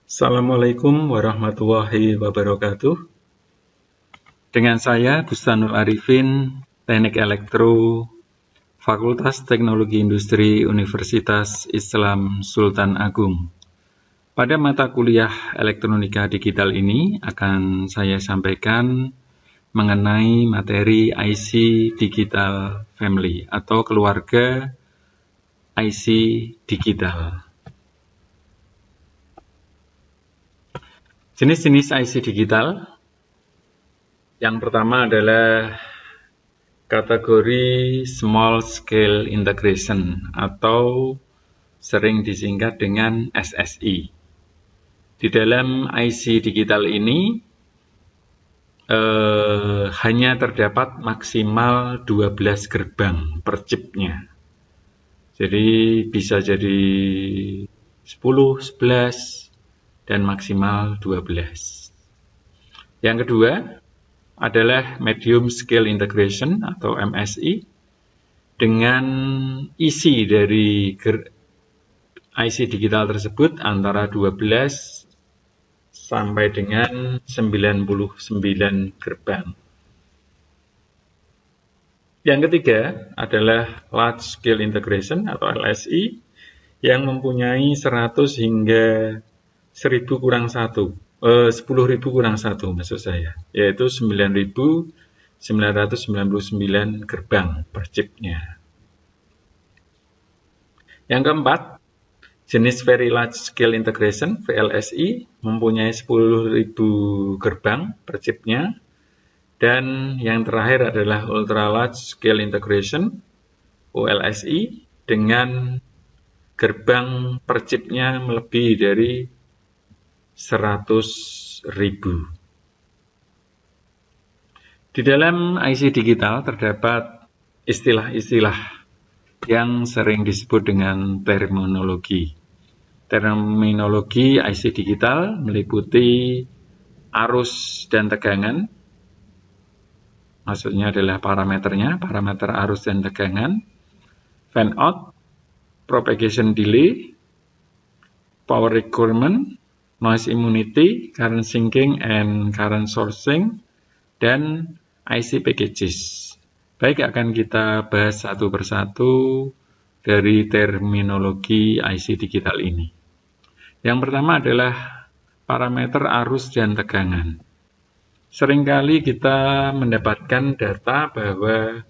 Assalamualaikum warahmatullahi wabarakatuh. Dengan saya Bustanul Arifin, Teknik Elektro, Fakultas Teknologi Industri Universitas Islam Sultan Agung. Pada mata kuliah elektronika digital ini akan saya sampaikan mengenai materi IC Digital Family atau keluarga IC digital. Jenis-jenis IC digital. Yang pertama adalah kategori Small Scale Integration atau sering disingkat dengan SSI. Di dalam IC digital ini hanya terdapat maksimal 12 gerbang per chipnya. Jadi bisa jadi 10, 11, dan maksimal 12. Yang kedua adalah Medium Scale Integration atau MSI dengan isi dari IC digital tersebut antara 12 sampai dengan 99 gerbang. Yang ketiga adalah Large Scale Integration atau LSI yang mempunyai 100 hingga 1000 kurang 1, 10.000 kurang 1 maksud saya, yaitu 9.999 gerbang per chipnya. Yang keempat, jenis Very Large Scale Integration, VLSI, mempunyai 10.000 gerbang per chipnya. Dan yang terakhir adalah Ultra Large Scale Integration, ULSI, dengan gerbang per chipnya melebihi dari 100.000. Di dalam IC digital terdapat istilah-istilah yang sering disebut dengan terminologi. Terminologi IC digital meliputi arus dan tegangan, maksudnya adalah parameternya, parameter arus dan tegangan, fan out, propagation delay, power requirement, noise immunity, current sinking and current sourcing, dan IC packages. Baik, akan kita bahas satu persatu dari terminologi IC digital ini. Yang pertama adalah parameter arus dan tegangan. Seringkali kita mendapatkan data bahwa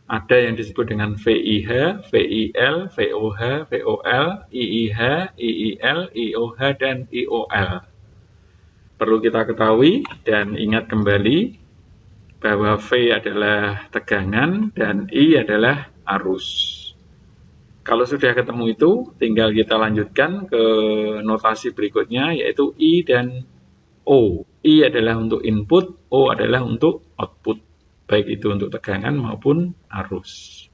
ada yang disebut dengan VIH, VIL, VOH, VOL, IIH, IIL, IOH, dan IOL. Perlu kita ketahui dan ingat kembali bahwa V adalah tegangan dan I adalah arus. Kalau sudah ketemu itu, tinggal kita lanjutkan ke notasi berikutnya, yaitu I dan O. I adalah untuk input, O adalah untuk output, baik itu untuk tegangan maupun arus.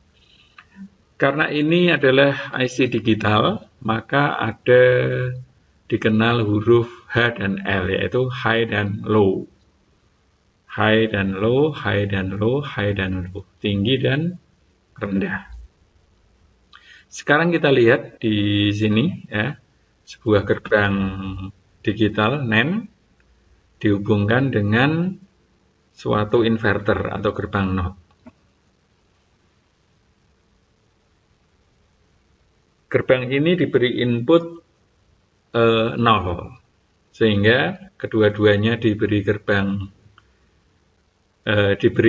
Karena ini adalah IC digital, maka ada dikenal huruf H dan L, yaitu high dan low. High dan low, high dan low, high dan low, tinggi dan rendah. Sekarang kita lihat di sini ya, sebuah gerbang digital NAND dihubungkan dengan suatu inverter atau gerbang NOT. Gerbang ini diberi input 0, sehingga kedua-duanya diberi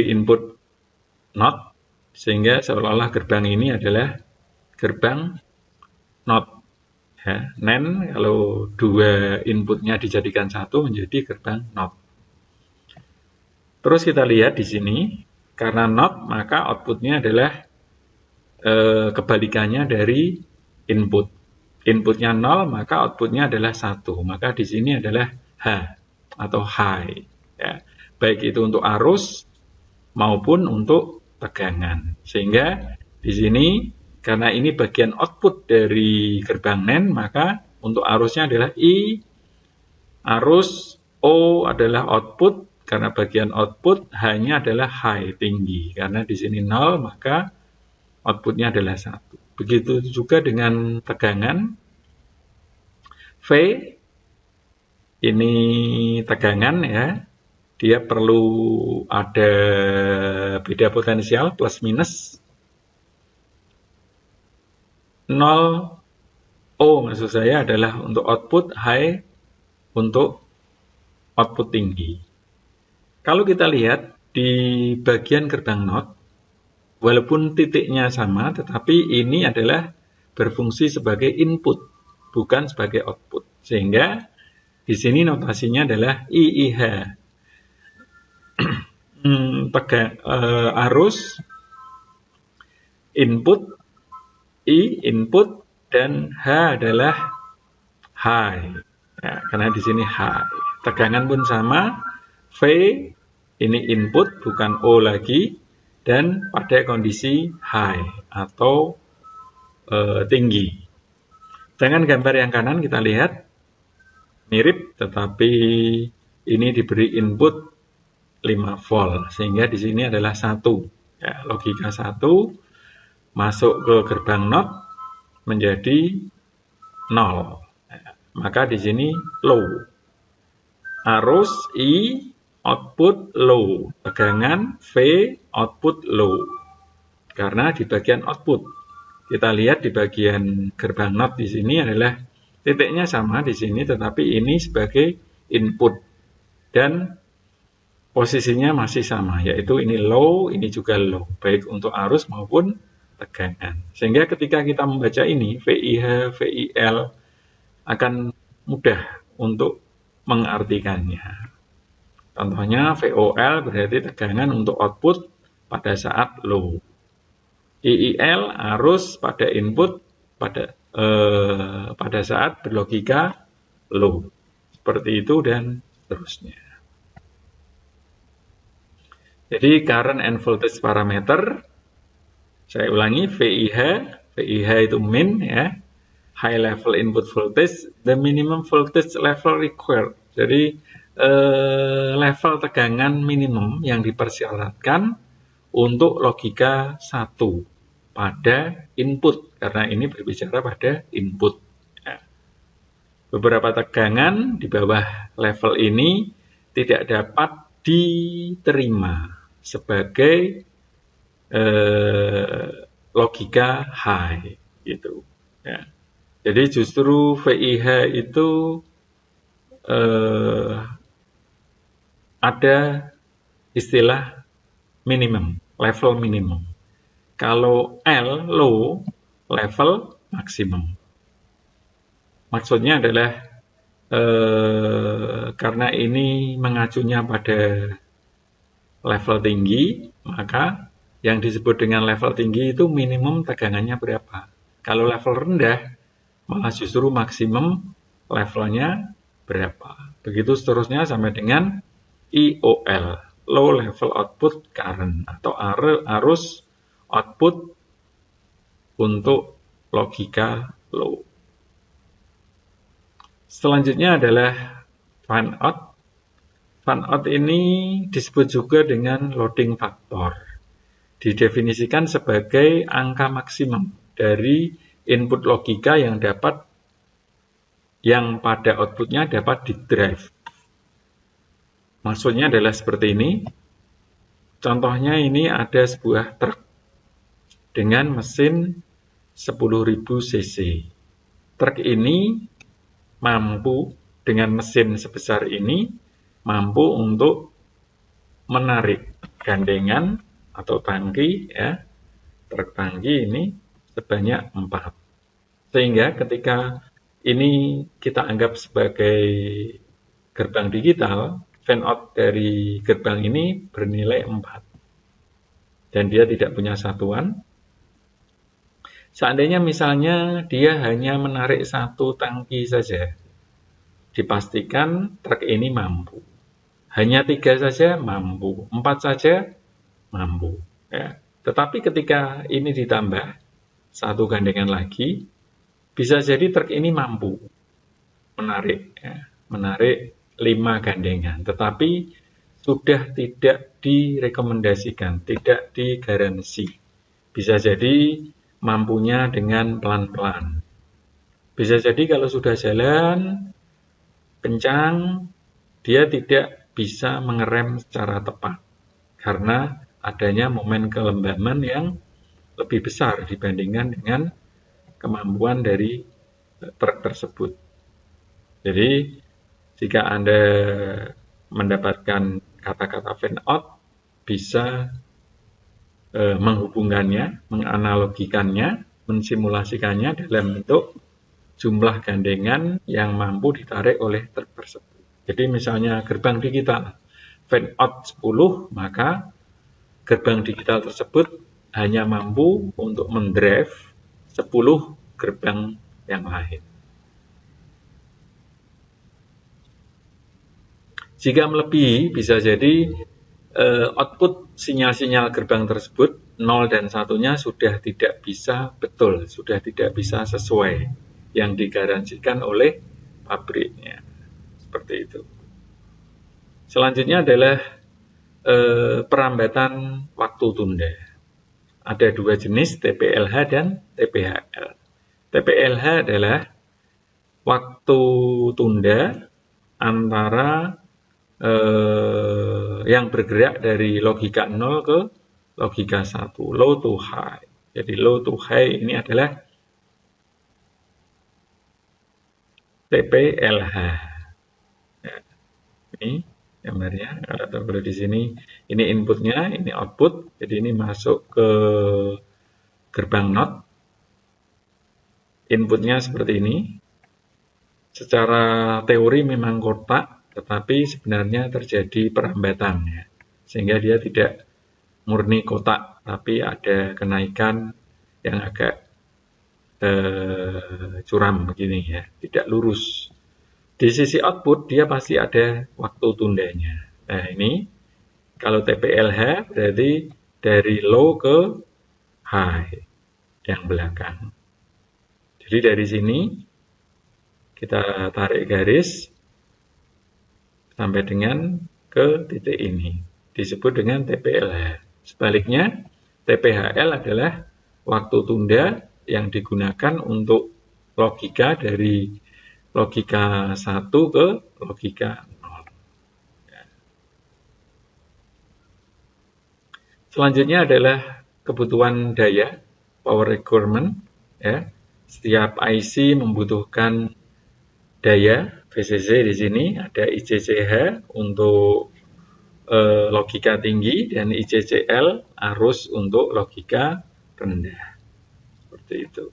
input NOT, sehingga seolah-olah gerbang ini adalah gerbang NOT. Ya, NAND kalau dua inputnya dijadikan satu menjadi gerbang NOT. Terus kita lihat di sini, karena NOT maka outputnya adalah kebalikannya dari input. Inputnya 0 maka outputnya adalah 1. Maka di sini adalah H atau high. Ya. Baik itu untuk arus maupun untuk tegangan. Sehingga di sini karena ini bagian output dari gerbang NAND, maka untuk arusnya adalah I, arus O adalah output, karena bagian output hanya adalah high, tinggi. Karena di sini 0, maka outputnya adalah 1. Begitu juga dengan tegangan. V ini tegangan ya, dia perlu ada beda potensial plus minus 0 O maksud saya adalah untuk output high, untuk output tinggi. Kalau kita lihat di bagian gerbang NOT, walaupun titiknya sama, tetapi ini adalah berfungsi sebagai input, bukan sebagai output. Sehingga di sini notasinya adalah IIH. Arus, input, I input, dan H adalah high. Ya, karena di sini high. Tegangan pun sama, V ini input bukan O lagi, dan pada kondisi high atau tinggi. Dengan gambar yang kanan kita lihat mirip, tetapi ini diberi input 5 volt, sehingga di sini adalah 1. Ya, logika 1 masuk ke gerbang NOT menjadi 0. Ya, maka di sini low. Arus I output low, tegangan V output low. Karena di bagian output, kita lihat di bagian gerbang NOT di sini adalah titiknya sama di sini, tetapi ini sebagai input dan posisinya masih sama, yaitu ini low, ini juga low, baik untuk arus maupun tegangan. Sehingga ketika kita membaca ini, VIH, VIL akan mudah untuk mengartikannya. Contohnya VOL berarti tegangan untuk output pada saat low. IIL arus pada input pada saat berlogika low. Seperti itu dan seterusnya. Jadi current and voltage parameter, saya ulangi, VIH itu min ya, high level input voltage, the minimum voltage level required. Jadi level tegangan minimum yang dipersyaratkan untuk logika 1 pada input, karena ini berbicara pada input. Ya. Beberapa tegangan di bawah level ini tidak dapat diterima sebagai logika high gitu. Ya. Jadi justru VIH itu ada istilah minimum, level minimum. Kalau L, low, level maksimum. Maksudnya adalah karena ini mengacunya pada level tinggi, maka yang disebut dengan level tinggi itu minimum tegangannya berapa. Kalau level rendah, malah justru maksimum levelnya berapa. Begitu seterusnya sampai dengan IOL, low level output current, atau arus output untuk logika low. Selanjutnya adalah fan out. Fan out ini disebut juga dengan loading factor. Didefinisikan sebagai angka maksimum dari input logika yang pada outputnya dapat di-drive. Maksudnya adalah seperti ini. Contohnya ini ada sebuah truk dengan mesin 10.000 cc. Truk ini mampu dengan mesin sebesar ini mampu untuk menarik gandengan atau tangki ya, truk tangki ini sebanyak 4. Sehingga ketika ini kita anggap sebagai gerbang digital, fan out dari gerbang ini bernilai 4. Dan dia tidak punya satuan. Seandainya misalnya dia hanya menarik 1 tangki saja, dipastikan truk ini mampu. Hanya 3 saja mampu, 4 saja mampu. Ya. Tetapi ketika ini ditambah 1 gandengan lagi, bisa jadi truk ini mampu menarik 5 gandengan. Tetapi sudah tidak direkomendasikan, tidak digaransi. Bisa jadi mampunya dengan pelan-pelan. Bisa jadi kalau sudah jalan, kencang, dia tidak bisa mengerem secara tepat karena adanya momen kelembaman yang lebih besar dibandingkan dengan kemampuan dari truk tersebut. Jadi jika Anda mendapatkan kata-kata fan out, bisa menghubungkannya, menganalogikannya, mensimulasikannya dalam bentuk jumlah gandengan yang mampu ditarik oleh truk tersebut. Jadi misalnya gerbang digital fan out 10, maka gerbang digital tersebut hanya mampu untuk mendrive 10 gerbang yang lain. Jika melebihi, bisa jadi output sinyal-sinyal gerbang tersebut 0 dan 1-nya sudah tidak bisa betul, sudah tidak bisa sesuai yang digaransikan oleh pabriknya. Seperti itu. Selanjutnya adalah perambatan waktu tunda. Ada dua jenis, TPLH dan TPHL. TPLH adalah waktu tunda antara yang bergerak dari logika 0 ke logika 1, low to high. Jadi low to high ini adalah TPLH. Ya, ini gambarnya, kalau di sini ini inputnya, ini output, jadi ini masuk ke gerbang NOT. Inputnya seperti ini. Secara teori memang kotak, tetapi sebenarnya terjadi perambatan, ya. Sehingga dia tidak murni kotak, tapi ada kenaikan yang agak curam begini, ya, tidak lurus. Di sisi output dia pasti ada waktu tundanya. Nah ini kalau TPLH berarti dari low ke high yang belakang. Jadi dari sini kita tarik garis sampai dengan ke titik ini. Disebut dengan TPLH. Sebaliknya, TPHL adalah waktu tunda yang digunakan untuk logika dari logika 1 ke logika 0. Selanjutnya adalah kebutuhan daya, power requirement. Ya. Setiap IC membutuhkan daya, VCC di sini ada ICCH untuk logika tinggi dan ICCL arus untuk logika rendah. Seperti itu.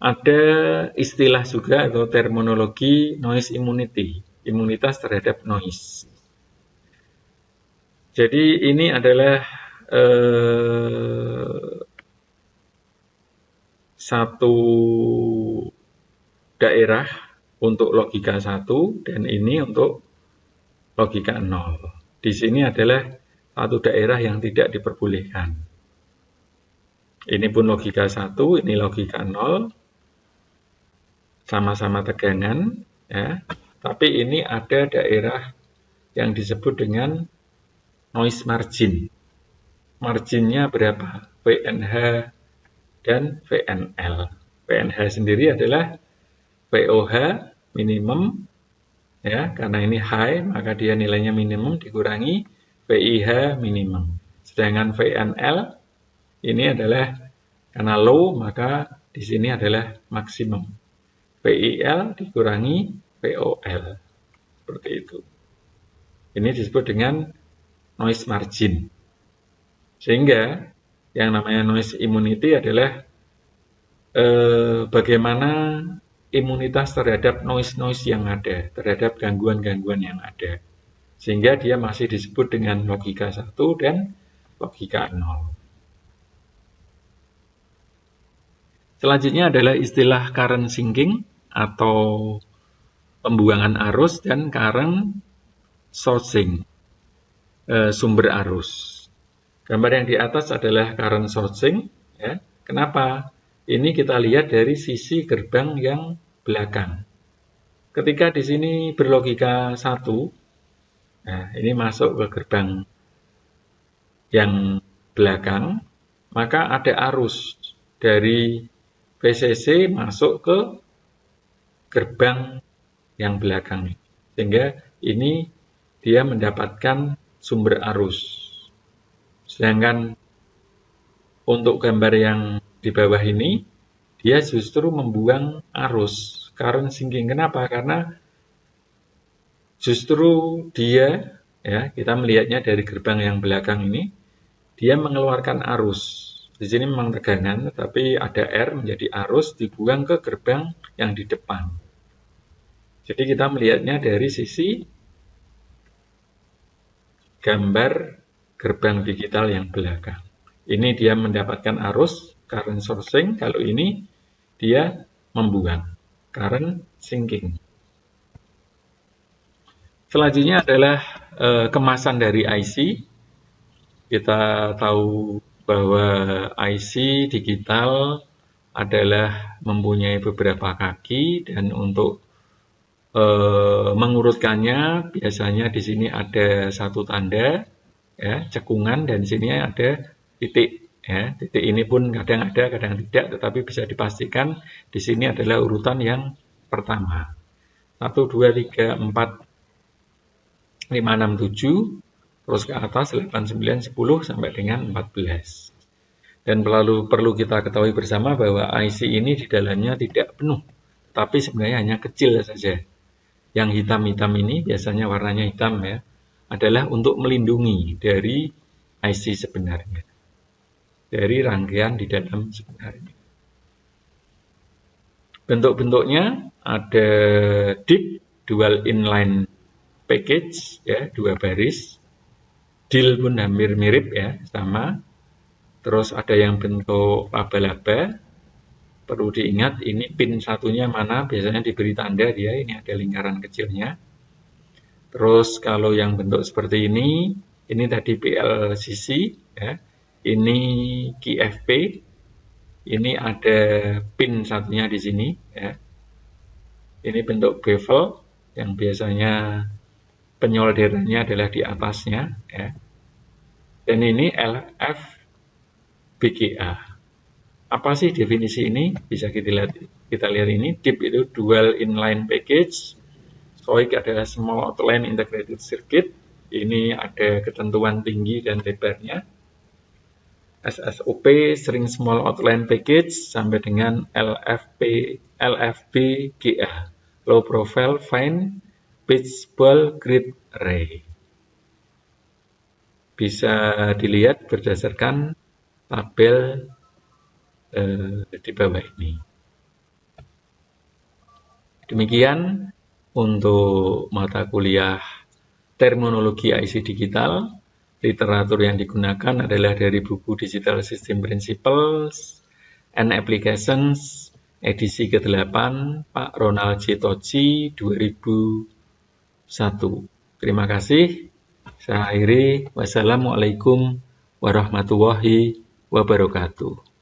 Ada istilah juga atau terminologi noise immunity, imunitas terhadap noise. Jadi ini adalah satu daerah untuk logika 1 dan ini untuk logika 0. Di sini adalah satu daerah yang tidak diperbolehkan. Ini pun logika 1, ini logika 0. Sama-sama tegangan, ya. Tapi ini ada daerah yang disebut dengan noise margin. Marginnya berapa? VNH dan VNL. VNH sendiri adalah VOH minimum, ya, karena ini high maka dia nilainya minimum dikurangi VIH minimum. Sedangkan VNL ini adalah karena low maka di sini adalah maksimum. VIL dikurangi VOL. Seperti itu. Ini disebut dengan noise margin. Sehingga yang namanya noise immunity adalah bagaimana imunitas terhadap noise-noise yang ada, terhadap gangguan-gangguan yang ada. Sehingga dia masih disebut dengan logika 1 dan logika 0. Selanjutnya adalah istilah current sinking atau pembuangan arus dan current sourcing, sumber arus. Gambar yang di atas adalah current sourcing. Ya. Kenapa? Ini kita lihat dari sisi gerbang yang belakang. Ketika di sini berlogika 1, nah ini masuk ke gerbang yang belakang, maka ada arus dari VCC masuk ke gerbang yang belakang. Sehingga ini dia mendapatkan sumber arus. Sedangkan untuk gambar yang di bawah ini, dia justru membuang arus, current sinking. Kenapa? Karena justru dia, ya, kita melihatnya dari gerbang yang belakang ini, dia mengeluarkan arus. Di sini memang tegangan, tetapi ada R menjadi arus dibuang ke gerbang yang di depan. Jadi kita melihatnya dari sisi gambar gerbang digital yang belakang. Ini dia mendapatkan arus, current sourcing. Kalau ini dia membuang, current sinking. Selanjutnya adalah kemasan dari IC. Kita tahu bahwa IC digital adalah mempunyai beberapa kaki, dan untuk mengurutkannya biasanya di sini ada satu tanda, ya, cekungan, dan di sini ada titik. Ya, titik ini pun kadang ada, kadang tidak, tetapi bisa dipastikan di sini adalah urutan yang pertama. 1, 2, 3, 4, 5, 6, 7, terus ke atas 8, 9, 10 sampai dengan 14. Dan perlu kita ketahui bersama bahwa IC ini di dalamnya tidak penuh, tapi sebenarnya hanya kecil saja. Yang hitam-hitam ini, biasanya warnanya hitam ya, adalah untuk melindungi dari IC sebenarnya, dari rangkaian di dalam sebenarnya. Bentuk-bentuknya ada DIP, dual inline package, ya, 2 baris. DIL pun hampir mirip ya, sama. Terus ada yang bentuk laba-laba. Perlu diingat ini pin satunya mana, biasanya diberi tanda dia, ini ada lingkaran kecilnya. Terus kalau yang bentuk seperti ini tadi PLCC, ya. Ini QFP, ini ada pin satunya di sini, ya. Ini bentuk bevel yang biasanya penyolderannya adalah di atasnya, ya. Dan ini LFBGA. Apa sih definisi ini? Bisa kita lihat ini. DIP itu dual inline package. SOIC adalah small outline integrated circuit. Ini ada ketentuan tinggi dan lebarnya. SSOP string small outline package sampai dengan LFBGA, low profile fine pitch ball grid array. Bisa dilihat berdasarkan tabel di bawah ini. Demikian untuk mata kuliah terminologi IC digital. Literatur yang digunakan adalah dari buku Digital System Principles and Applications edisi ke-8 Pak Ronald J. Tocci 2001. Terima kasih. Saya akhiri. Wassalamualaikum warahmatullahi wabarakatuh.